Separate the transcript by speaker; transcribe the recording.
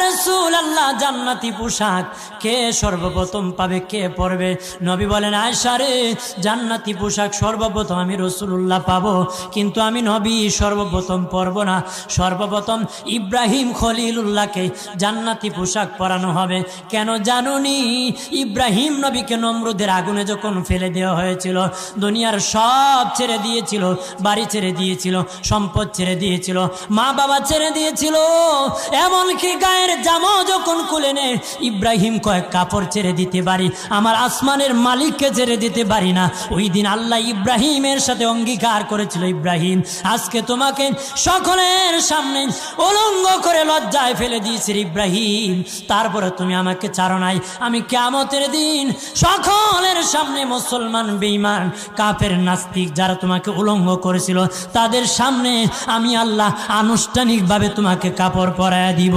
Speaker 1: রাসূলুল্লাহ, জান্নাতি পোশাক কে সর্বপ্রথম পাবে, কে পরবে? নবী বলেন, আয়েশা রে, জান্নাতি পোশাক সর্বপ্রথম আমি রাসূলুল্লাহ পাবো, কিন্তু আমি নবী সর্বপ্রথম পরব না। সর্বপ্রথম ইব্রাহিম খলিলুল্লাহকে জান্নাতি পোশাক পরানো হবে। কেন জানুনি? ইব্রাহিম নবীকে নমরুদের আগুনে যখন ফেলে দেওয়া হয়েছিল, দুনিয়ার সব ছেড়ে দিয়েছিল, বাড়ি ছেড়ে দিয়েছিল, সম্পদ ছেড়ে দিয়েছিল, মা বাবা ছেড়ে দিয়েছিল, এমনকি গায়ের জামা যখন খুলে নে, ইব্রাহিম কয়েক কাপড় ছেড়ে দিতে পারি, আমার আসমানের মালিককে ছেড়ে দিতে পারি না। ওই দিন আল্লাহ ইব্রাহিমের সাথে অঙ্গীকার করেছিল, ইব্রাহিম আজকে তোমাকে সকলের সামনে উলঙ্গ করে লজ্জায় ফেলে দিয়েছি ইব্রাহিম, তারপরে তুমি আমাকে ছাড়ো নাই। আমি কিয়ামতের দিন সকলের সামনে মুসলমান, বেঈমান, কাফের, নাস্তিক যারা তোমাকে উলঙ্গ করেছিল, তাদের সামনে আমি আল্লাহ আনুষ্ঠানিকভাবে তোমাকে কাপড় পরায়া দিব।